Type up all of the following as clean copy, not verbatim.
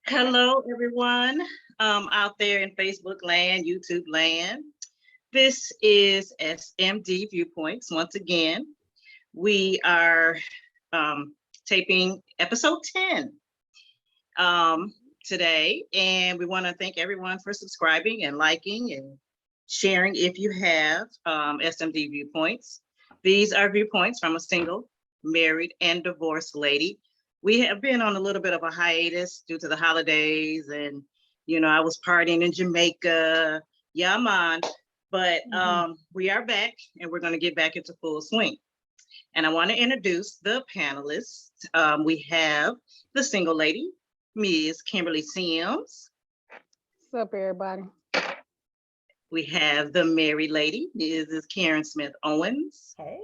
Hello, everyone out there in Facebook land, YouTube land. This is SMD Viewpoints. Once again, we are taping episode 10 today, and we want to thank everyone for subscribing and liking and sharing if you have SMD Viewpoints. These are viewpoints from a single, married, and divorced lady. We have been on a little bit of a hiatus due to the holidays, and I was partying in Jamaica. Yeah, man. But we are back, and we're going to get back into full swing. And I want to introduce the panelists. We have the single lady, Ms. Kimberly Sims. What's up, everybody? We have the married lady, Mrs. Karen Smith Owens. Hey.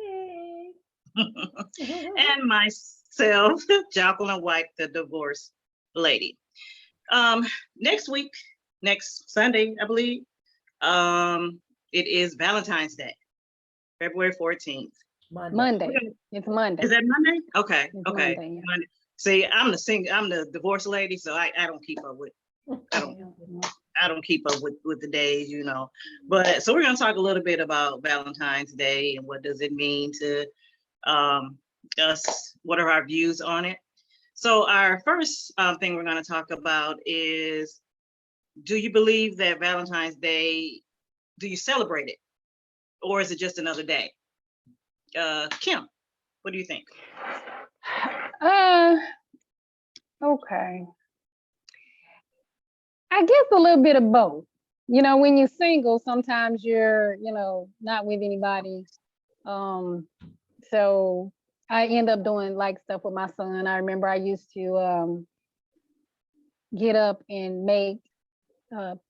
And myself, Jacqueline White, the divorced lady. Next week, next Sunday, I believe, it is Valentine's Day, February 14th. Monday. It's Monday. Is that Monday? Okay. It's Okay. Monday, yeah. Monday. See, I'm the divorced lady, so I don't keep up with I don't keep up with the days, But so we're going to talk a little bit about Valentine's Day and what does it mean to us, what are our views on it. So our first thing we're going to talk about is, do you believe that Valentine's Day, do you celebrate it? Or is it just another day? Kim, what do you think? Okay. I guess a little bit of both. When you're single, sometimes you're, not with anybody. So I end up doing like stuff with my son. I remember I used to get up and make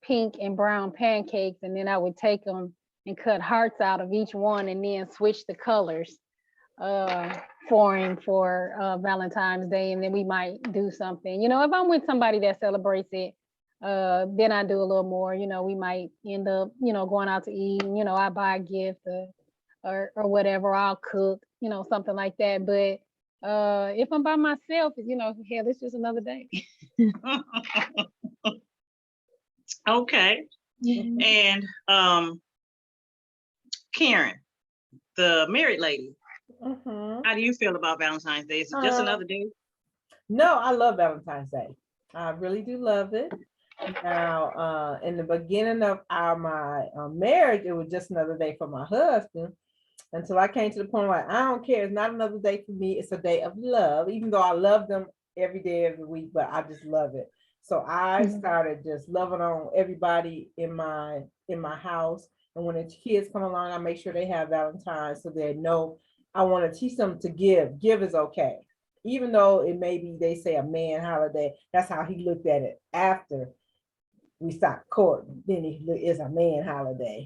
pink and brown pancakes, and then I would take them and cut hearts out of each one and then switch the colors for him for Valentine's Day. And then we might do something. If I'm with somebody that celebrates it, then I do a little more. We might end up, going out to eat, and, I buy a gift or whatever, I'll cook, something like that. But if I'm by myself, hell, it's just another day. Okay. And Karen, the married lady, how do you feel about Valentine's Day? Is it just another day? No, I love Valentine's Day. I really do love it. Now, in the beginning of my marriage, it was just another day for my husband. Until I came to the point where I don't care. It's not another day for me. It's a day of love, even though I love them every day of the week, but I just love it. So I started just loving on everybody in my house. And when the kids come along, I make sure they have Valentine's so they know I want to teach them to give. Give is okay. Even though it may be, they say a man holiday, that's how he looked at it after we stopped courting. Then it's a man holiday.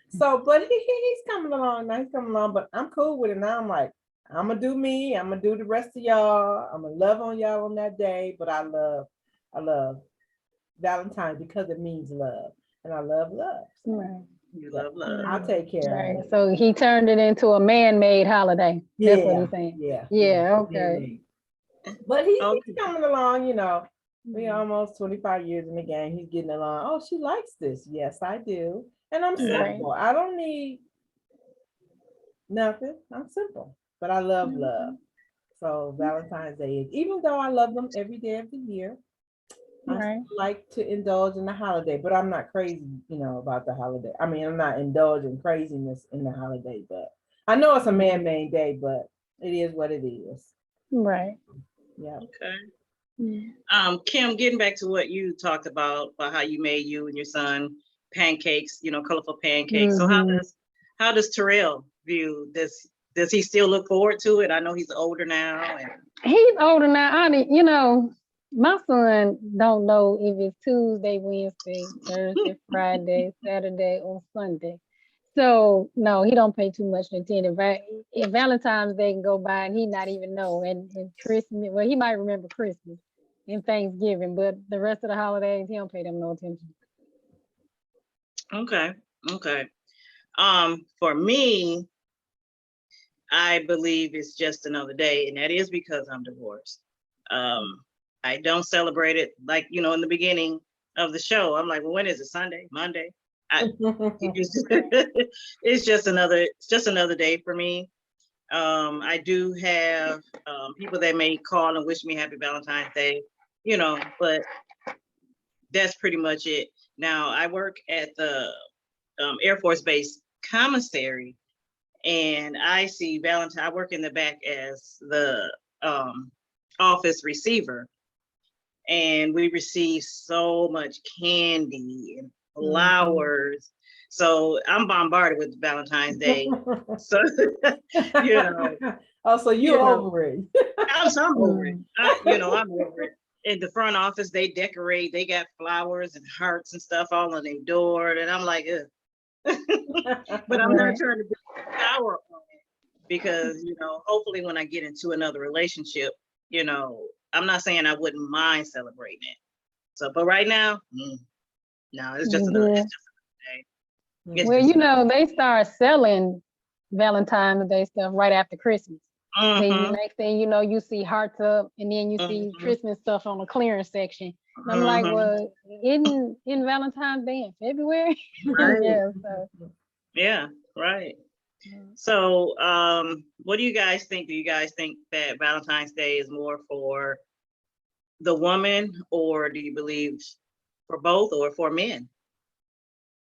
So, but he's coming along now. He's coming along, but I'm cool with it now. I'm like, I'm gonna do me. I'm gonna do the rest of y'all. I'm gonna love on y'all on that day. But I love Valentine's because it means love, and I love love. So Right. You love love. I'll take care of it. So he turned it into a man-made holiday. That's what he's saying. Yeah. Okay. But he's coming along, We almost 25 years in the game. He's getting along. Oh, she likes this. Yes, I do. And I'm simple. I don't need nothing. I'm simple. But I love love. So Valentine's Day is, even though I love them every day of the year, I like to indulge in the holiday, but I'm not crazy, about the holiday. I mean, I'm not indulging craziness in the holiday, but I know it's a man-made day, but it is what it is. Right. Yeah. Okay. Kim, getting back to what you talked about how you made you and your son pancakes, colorful pancakes. So how does Terrell view this? Does he still look forward to it? I know he's older now. He's older now. My son don't know if it's Tuesday, Wednesday, Thursday, Friday, Saturday, or Sunday. So no, he don't pay too much attention. If Valentine's Day can go by and he not even know, and Christmas, well, he might remember Christmas and Thanksgiving, but the rest of the holidays he don't pay them no attention. Okay. For me, I believe it's just another day, and that is because I'm divorced. I don't celebrate it like, you know, in the beginning of the show. I'm like, well, when is it? Sunday, Monday? It's just another day for me. I do have people that may call and wish me happy Valentine's Day, you know, but that's pretty much it. Now I work at the Air Force Base commissary, and I see Valentine. I work in the back as the office receiver, and we receive so much candy and flowers. So I'm bombarded with Valentine's Day. So you know, Oh, so you you know, over it. I'm over it. I'm over it. In the front office, they decorate. They got flowers and hearts and stuff all on their door, and I'm like, ugh. But I'm not trying to be sour on it because, you know, hopefully when I get into another relationship, you know, I'm not saying I wouldn't mind celebrating it. So, but right now, no, it's just another day. It's Well, just you know, they start selling Valentine's Day stuff right after Christmas. Then the next thing you know, you see hearts up, and then you see Christmas stuff on the clearance section. And I'm like, well, in Valentine's Day in February? Right. Yeah, so. Yeah, right. So, what do you guys think? Do you guys think that Valentine's Day is more for the woman, or do you believe for both, or for men?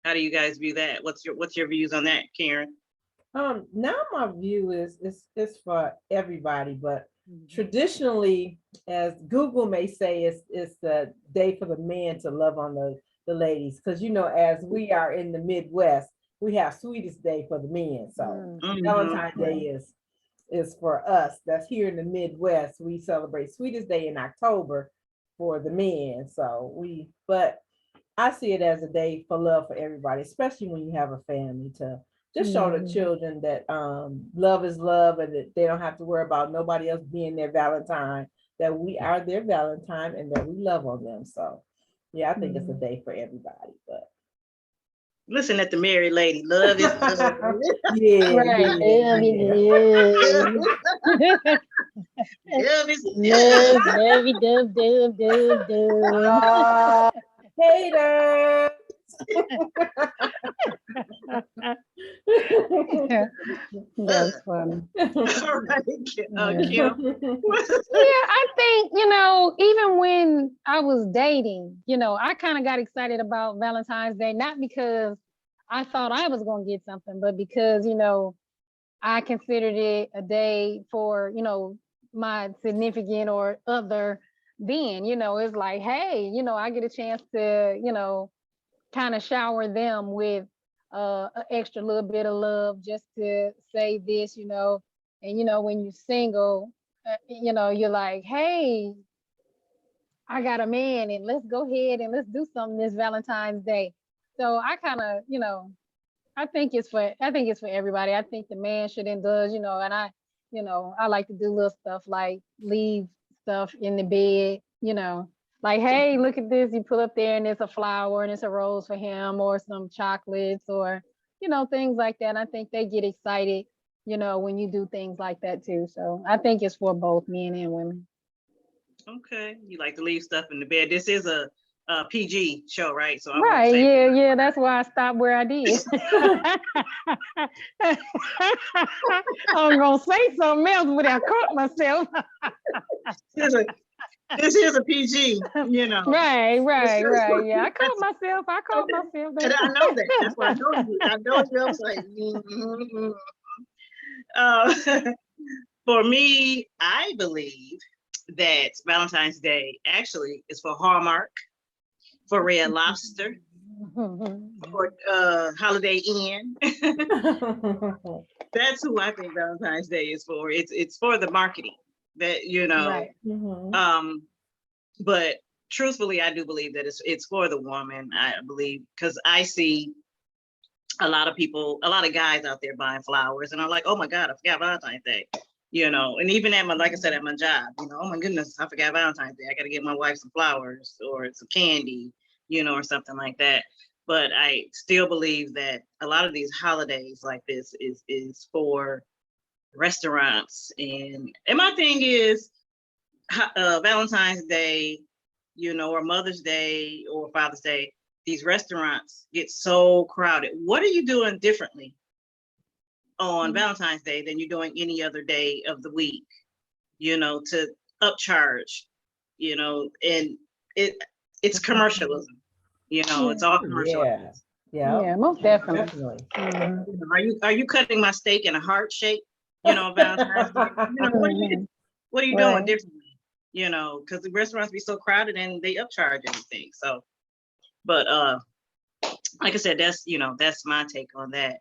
How do you guys view that? What's your views on that, Karen? Now my view is for everybody, but traditionally, as Google may say, it's the day for the men to love on the ladies, because you know, as we are in the Midwest, we have Sweetest Day for the men. So Valentine's Day is for us. That's here in the Midwest. We celebrate Sweetest Day in October for the men. But I see it as a day for love for everybody, especially when you have a family, to just show the children that love is love, and that they don't have to worry about nobody else being their Valentine, that we are their Valentine and that we love on them. So yeah, I think it's a day for everybody. But listen at the married lady. Love is love. yeah, Right. Love is Love, lovey, dub, dub, dub, dub. Haters. That's funny. all right, Kim. Yeah, I think, you know, even when I was dating, you know, I kind of got excited about Valentine's Day, not because I thought I was going to get something, but because, you know, I considered it a day for, you know, my significant or other being, you know, it's like, hey, you know, I get a chance to, you know, kind of shower them with an extra little bit of love, just to say this, you know. And you know, when you're single, you know, you're like, hey, I got a man, and let's go ahead and let's do something this Valentine's Day. So I kind of, you know, I think it's for everybody. I think the man should indulge, you know, and you know, I like to do little stuff like leave stuff in the bed, you know, like, hey, look at this. You pull up there and it's a flower and it's a rose for him, or some chocolates, or, you know, things like that. I think they get excited, you know, when you do things like that too. So I think it's for both men and women. Okay, you like to leave stuff in the bed. This is a PG show, right? So I won't Right. say Yeah. That's why I stopped where I did. I'm going to say something else, but I caught myself. this is a PG, you know. Right. Yeah, I caught myself. And I know that. That's why I know you. I know you. I was like, for me, I believe that Valentine's Day actually is for Hallmark, for Red Lobster, for Holiday Inn. That's who I think Valentine's Day is for. It's for the marketing, that, you know. Right. But truthfully, I do believe that it's for the woman. I believe, because I see a lot of people, a lot of guys out there buying flowers, and I'm like, oh my God, I forgot Valentine's Day. You know, and even at like I said, at my job, you know, oh my goodness, I forgot Valentine's Day. I got to get my wife some flowers or some candy, you know, or something like that. But I still believe that a lot of these holidays like this is for restaurants. And my thing is, Valentine's Day, or Mother's Day or Father's Day, these restaurants get so crowded. What are you doing differently on Valentine's Day than you're doing any other day of the week, to upcharge, and it's commercialism, it's all commercialism. Yeah, most definitely. definitely. Are you cutting my steak in a heart shape, Valentine's Day? What are you doing Right. differently? Because the restaurants be so crowded and they upcharge everything. So, but like I said, that's my take on that.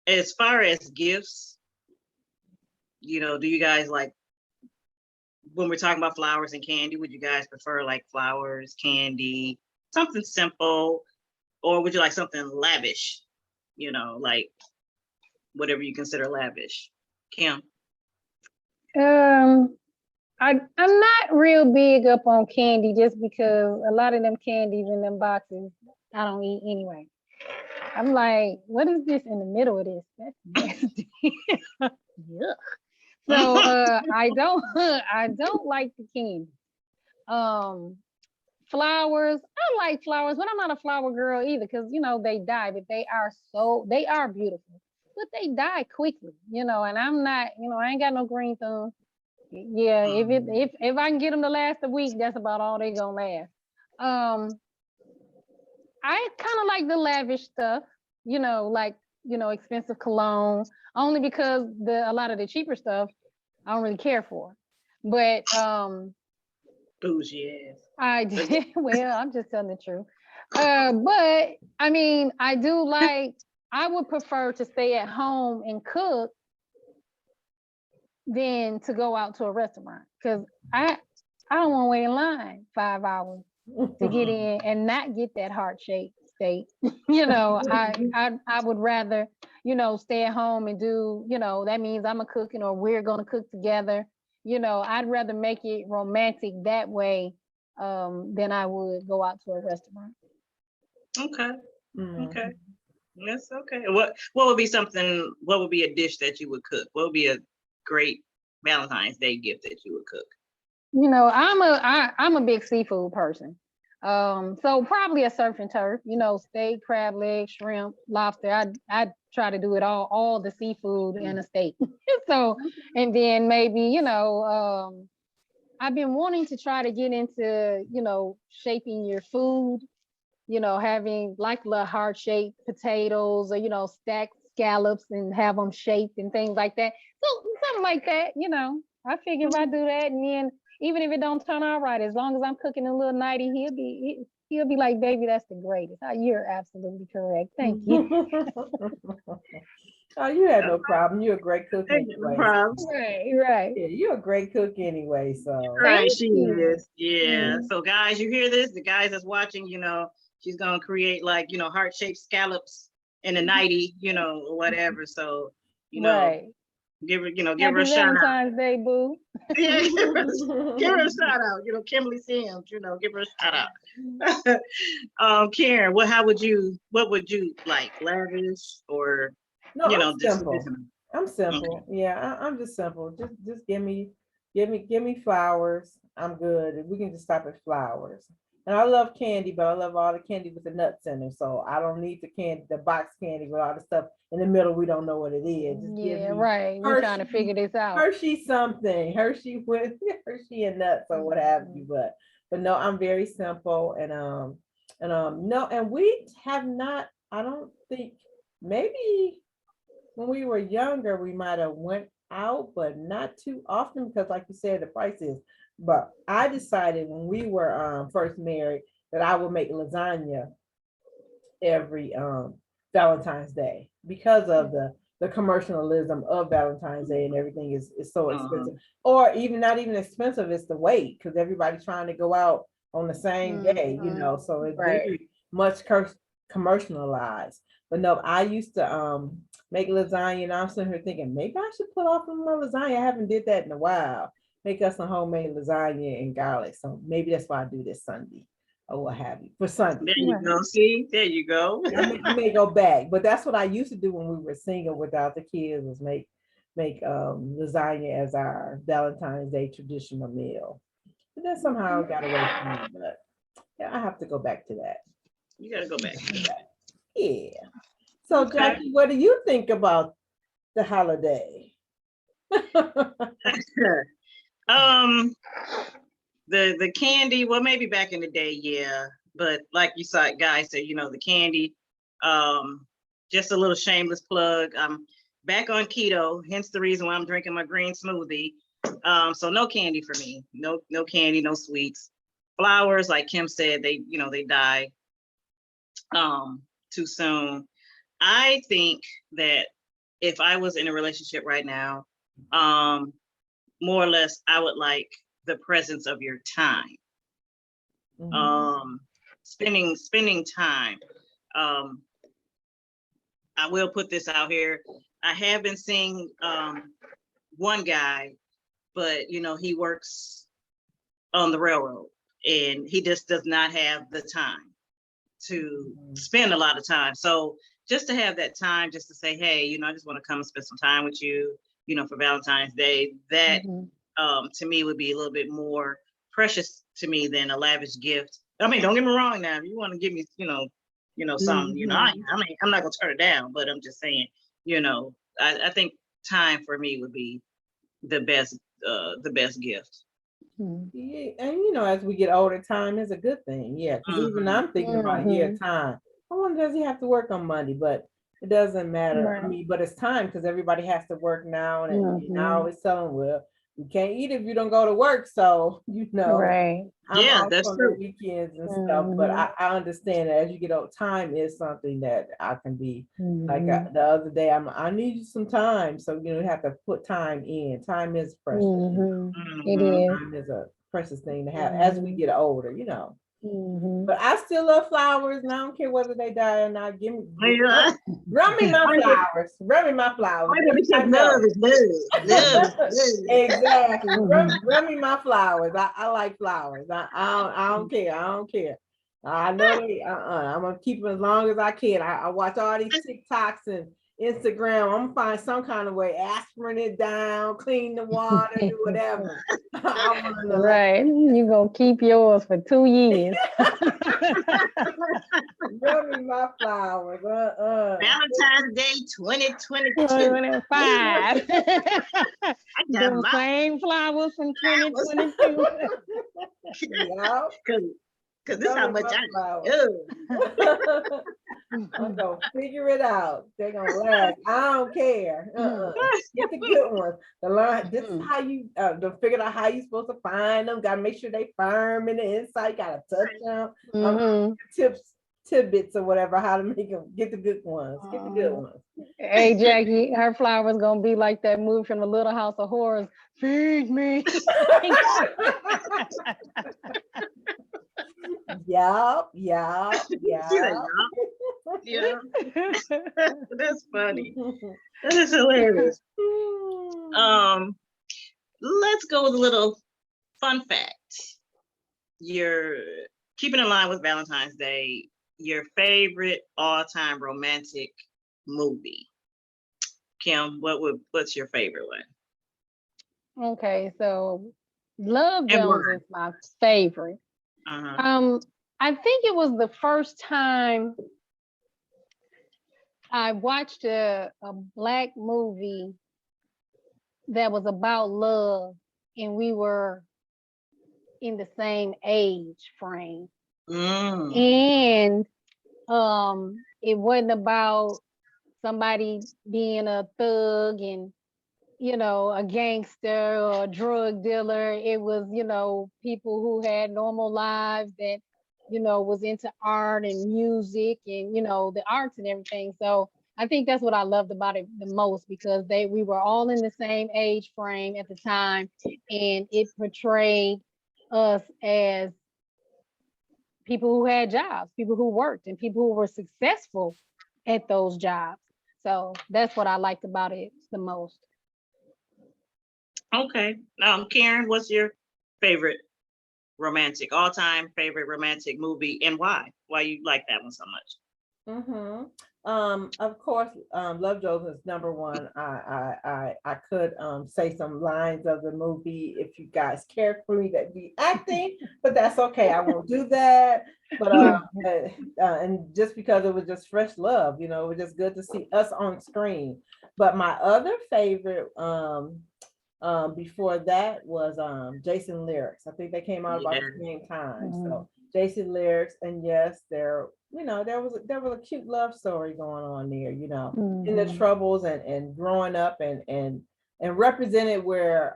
As far as gifts, do you guys like, when we're talking about flowers and candy, would you guys prefer like flowers, candy, something simple, or would you like something lavish? Like whatever you consider lavish. Kim? I'm not real big up on candy just because a lot of them candies in them boxes I don't eat anyway. I'm like, what is this in the middle of this? That's nasty. Yuck. So I don't like the candy. Flowers, I like flowers, but I'm not a flower girl either because they die, but they are beautiful, but they die quickly, and I'm not, I ain't got no green thumb. Yeah, if I can get them to last a week, that's about all they gonna last. I kind of like the lavish stuff, like expensive cologne, only because a lot of the cheaper stuff I don't really care for. But bougie ass. I did well, I'm just telling the truth. But I mean, I would prefer to stay at home and cook than to go out to a restaurant because I don't want to wait in line 5 hours to get in and not get that heart-shaped steak. I would rather, stay at home and do, that means I'm a cooking or we're going to cook together. I'd rather make it romantic that way than I would go out to a restaurant. Okay. Okay. Yes. Okay. What would be a dish that you would cook? What would be a great Valentine's Day gift that you would cook? I'm a big seafood person. So probably a surf and turf, steak, crab legs, shrimp, lobster. I'd try to do it all the seafood and a steak. So, and then maybe, I've been wanting to try to get into, shaping your food, having like little heart-shaped potatoes or, stacked scallops and have them shaped and things like that. So something like that, I figure if I do that, and then even if it don't turn out right, as long as I'm cooking a little nighty, he'll be like, baby, that's the greatest. Oh, you're absolutely correct. Thank you. Oh, you had no problem. You're a great cook anyway. No problem. Right. Yeah, you're a great cook anyway. So Right, she is. Yeah. Mm-hmm. So guys, you hear this? The guys that's watching, she's gonna create like, heart-shaped scallops in a nighty, or whatever. So, Right. give her, give Happy her a shout out. Valentine's Day, boo. Yeah, give her a shout out. Kimberly Sims, give her a shout out. Karen, what would you like? Lavish or no, I'm just simple. I'm simple. Okay. Yeah, I'm just simple. Just give me flowers. I'm good. We can just stop at flowers. And I love candy, but I love all the candy with the nuts in it. So I don't need the box candy with all the stuff in the middle. We don't know what it is. Just right. We're trying to figure this out. Hershey something. Hershey with Hershey and nuts or what have you. But no, I'm very simple and no, and we have not. I don't think maybe when we were younger we might have went out, but not too often because, like you said, the prices. But I decided when we were first married that I would make lasagna every Valentine's Day because of the commercialism of Valentine's Day and everything is so expensive. Or even not even expensive, it's the weight because everybody's trying to go out on the same day, so it's very much commercialized. But no, I used to make lasagna and I'm sitting here thinking maybe I should put off on my lasagna. I haven't did that in a while. Make us some homemade lasagna and garlic. So maybe that's why I do this Sunday or what have you for Sunday. There you go. See, there you go. I may go back, but that's what I used to do when we were single without the kids was make make lasagna as our Valentine's Day traditional meal. But then somehow it got away from me, but yeah, I have to go back to that. You gotta go back. Yeah. So Okay. Jackie, what do you think about the holiday? The candy, well, maybe back in the day, yeah. But like you saw, guys said, the candy. Just a little shameless plug. I'm back on keto, hence the reason why I'm drinking my green smoothie. So no candy for me. No candy, no sweets. Flowers, like Kim said, they die too soon. I think that if I was in a relationship right now, more or less, I would like the presence of your time. Spending time. I will put this out here. I have been seeing one guy, but he works on the railroad and he just does not have the time to spend a lot of time. So just to have that time, just to say, hey, I just want to come and spend some time with you, for Valentine's Day, that to me would be a little bit more precious to me than a lavish gift. I mean, don't get me wrong now, if you want to give me, something, I'm not gonna turn it down, but I'm just saying, I think time for me would be the best gift. Yeah, and as we get older, time is a good thing. Yeah, because even I'm thinking about time. I wonder, does he have to work on Monday? But it doesn't matter. I mean, but it's time because everybody has to work now, and I always tell them, well, you can't eat if you don't go to work. So Right. I'm Yeah, off that's on true. the weekends and stuff. But I understand that as you get old, time is something that I can be like the other day. I need some time, so you have to put time in. Time is precious. It is. Time is a precious thing to have as we get older. But I still love flowers, and I don't care whether they die or not. Run me my flowers. Run me my flowers. Because love is love. Love is love. Exactly. Run me my flowers. I like flowers. I don't care. I don't care. I know they. I'm gonna keep them as long as I can. I watch all these TikToks and Instagram. I'm gonna find some kind of way, aspirin it down, clean the water, do whatever. Right. You're gonna keep yours for 2 years. Run me my flowers. Valentine's Day 2022. 25. I got The my same flowers from 2022. Yeah. Because this is how much I love. I'm gonna figure it out. They're gonna laugh. I don't care. Get the good ones. The line. This is how you figure out how you're supposed to find them. Gotta make sure they firm in the inside. Gotta touch them. Tidbits or whatever. How to make them. Get the good ones. Get the good ones. Hey Jackie, her flowers gonna be like that movie from the Little House of Horrors. Feed me. Yup. That's funny. That is hilarious. Let's go with a little fun fact. You're keeping in line with Valentine's Day, your favorite all-time romantic movie. Kim, what's your favorite one? Okay, so Love Jones is my favorite. I think it was the first time I watched a Black movie that was about love, and we were in the same age frame. And it wasn't about somebody being a thug and a gangster or a drug dealer. It was people who had normal lives that was into art and music and the arts and everything. So I think that's what I loved about it the most, because we were all in the same age frame at the time, and it portrayed us as people who had jobs, people who worked, and people who were successful at those jobs. So that's what I liked about it the most. Okay. Karen, what's your favorite all-time favorite romantic movie, and why? Why you like that one so much? Of course, Love Jones is number one. I could say some lines of the movie if you guys care for me that be acting, but that's okay. I won't do that. But and just because it was just fresh love, you know, it was just good to see us on screen. But my other favorite before that was Jason Lyrics. I think they came out about the same time. So Jason Lyrics, and yes, there, you know, there was a cute love story going on there, you know, in the troubles and growing up and represented where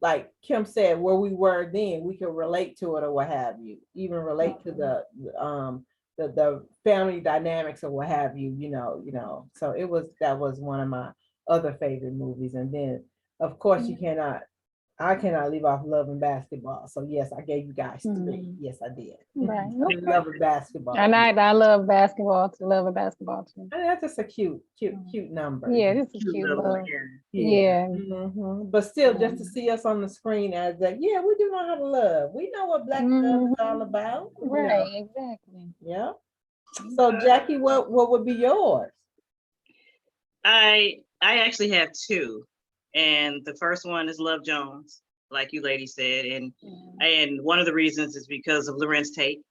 like Kim said, where we were then, we could relate to it or what have you, even relate to the family dynamics or what have you, you know. So that was one of my other favorite movies. And then of course I cannot leave off Love and Basketball. So yes, I gave you guys three. Yes, I did. Right. Love and Basketball. And I love basketball too. Love and basketball too. And that's just a cute number. Yeah, it's a cute little love. one, Yeah. But still, just to see us on the screen as that, yeah, we do know how to love. We know what black love is all about. You know? Right, exactly. Yeah. So Jackie, what would be yours? I actually have two, and the first one is Love Jones, like you ladies said, and one of the reasons is because of Lorenz Tate.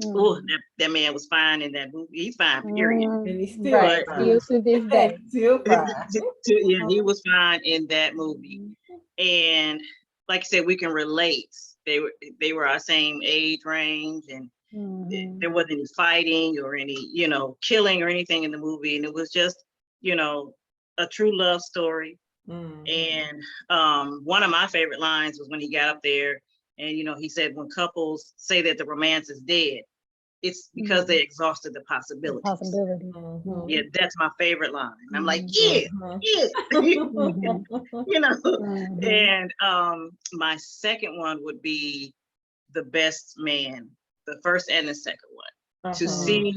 Oh, that man was fine in that movie. He's fine, period. And he's still Right. fine. Still to this day. Still fine. Yeah, he was fine in that movie, and like I said, we can relate. They were our same age range, and there wasn't any fighting or any, you know, killing or anything in the movie, and it was just, you know, a true love story. And one of my favorite lines was when he got up there and, you know, he said, when couples say that the romance is dead, it's because they exhausted the possibilities. Yeah, that's my favorite line. And I'm like, yeah. You know. And my second one would be The Best Man, the first and the second one. To see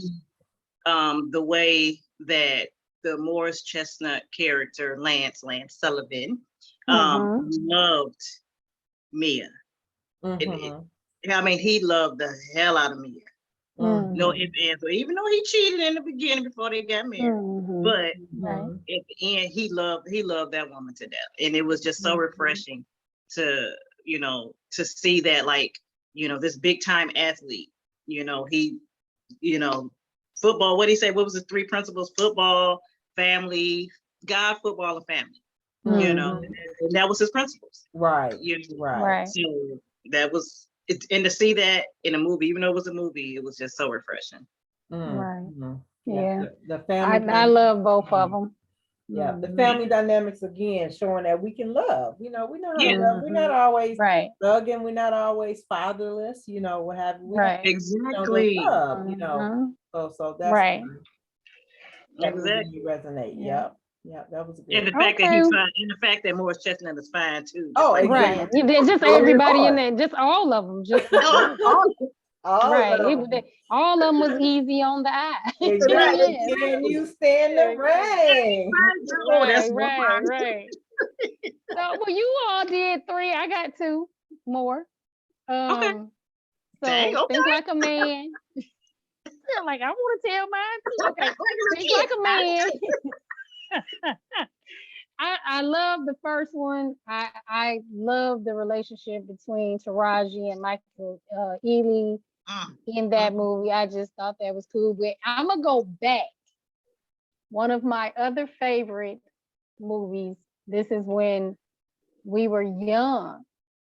the way that the Morris Chestnut character, Lance Sullivan, loved Mia. I mean, he loved the hell out of Mia. No ifs, ands, or even though he cheated in the beginning before they got married, but at the end, he loved that woman to death, and it was just so refreshing to, you know, to see that, like, you know, this big time athlete, you know, he, you know, football. What did he say? What was the three principles? Football, family, God, football, and family. You know, and that was his principles. Right. You know? Right. So that was it, and to see that in a movie, even though it was a movie, it was just so refreshing. Right. Yeah. The family. I love both of them. Yeah, the family dynamics again, showing that we can love. You know, we know how to love. We're not always thugging. We're not always fatherless. You know, what have you? Exactly. Love, you know. So that's right. That really resonate. Yep. Yeah, that was good. And the fact that he's fine, and the fact that Morris Chestnut is fine too. Oh, exactly. Right. Just everybody in there, just all of them. Just all right. of them. All of them was easy on the eye. Exactly. Can you stand the rain? Right. So, well, you all did 3. I got 2 more. Okay. So think like a man. Like, I want to tell mine. Okay. Think like a man. I love the first one. I love the relationship between Taraji and Michael Ealy in that movie. I just thought that was cool. But I'm gonna go back. One of my other favorite movies, this is when we were young,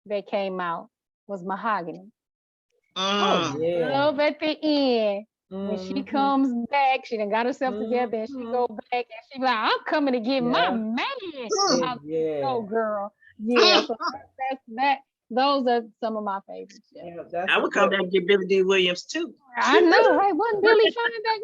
that came out, was Mahogany. Oh yeah. Love at the end. When she comes back, she done got herself together, and she go back and she be like, I'm coming to get my man. Oh, girl. Yeah, so that. Those are some of my favorites. Yeah. I would come back and get Billy D. Williams too. I know, right? Wasn't Billy fine back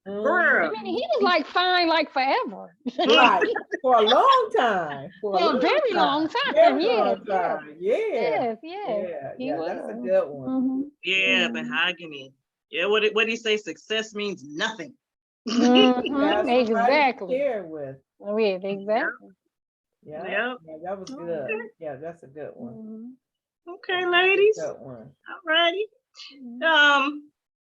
then? Girl. I mean, he was like fine like forever. Right. For a long time. For a very long time. Very long time. Yes. Yeah, that's a good one. Yeah, Mahogany. Yeah, what did he say? Success means nothing. Exactly. Share with. Oh, yeah, exactly. Yeah, that was good. Yeah, that's a good one. Okay, ladies. Good one. All righty.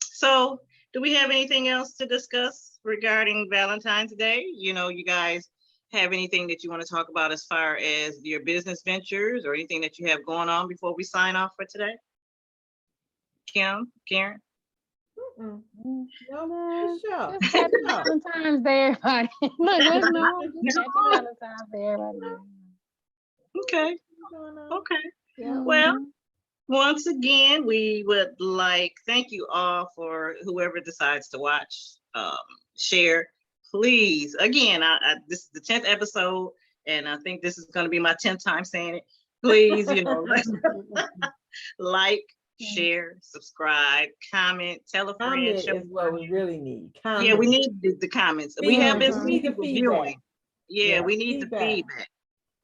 So Do we have anything else to discuss regarding Valentine's Day? You know, you guys have anything that you want to talk about as far as your business ventures or anything that you have going on before we sign off for today? Kim, Karen? Mm-mm. Mm, No, for sure. Just happy No. Valentine's Day, everybody. Look, let's know. Just happy Valentine's Day, everybody. Okay, No, no. okay. Yeah. Well, Mhm. once again, we would like, thank you all for whoever decides to watch, share. Please, again, this is the 10th episode, and I think this is going to be my 10th time saying it. Please, you know, like, share, subscribe, comment, tell a friend. Comment Show is what we really need. yeah, we Comment. need the comments. We have been We seeing need the people feedback. viewing. Yeah, we need the feedback. feedback.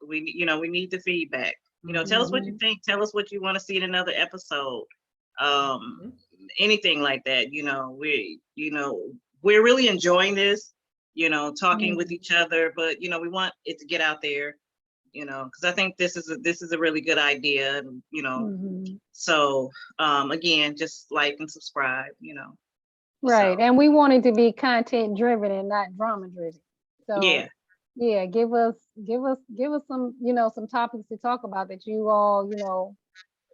We need the feedback. You know, tell us what you think. Tell us what you want to see in another episode. Mhm. Anything like that. We're really enjoying this. You know, talking with each other, but you know, we want it to get out there. You know, because I think this is a really good idea. And, you know, Mhm. so again, just like and subscribe. You know, Right. so And we want it to be content driven and not drama driven. So yeah, yeah, give us some, some topics to talk about that you all,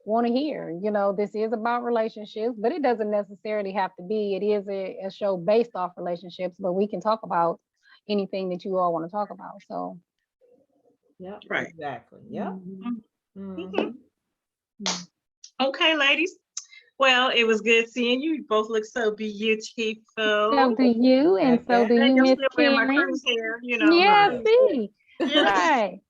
want to hear. This is about relationships, but it doesn't necessarily have to be. It is a show based off relationships, but we can talk about anything that you all want to talk about. So Yep. right. Exactly. Yep. mhm. Mhm. Mhm. Okay, ladies. Well, it was good seeing you. You both look so beautiful. So do you, and so do And you, you're Miss still wearing my Karen. cruise hair, you know. Yeah, Look. see, Yes, right.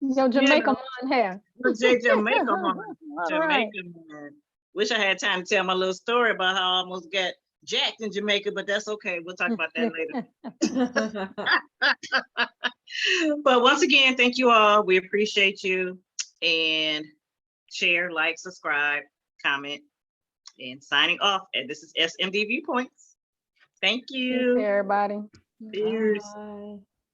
Your you Jamaica know, blonde hair. Jamaica man. All right. Jamaica man. Wish I had time to tell my little story about how I almost got jacked in Jamaica, but that's okay. We'll talk about that later. But once again, thank you all. We appreciate you. And share, like, subscribe, comment, and signing off. And this is SMD Viewpoints. Thank Peace, you. everybody. Cheers. Bye.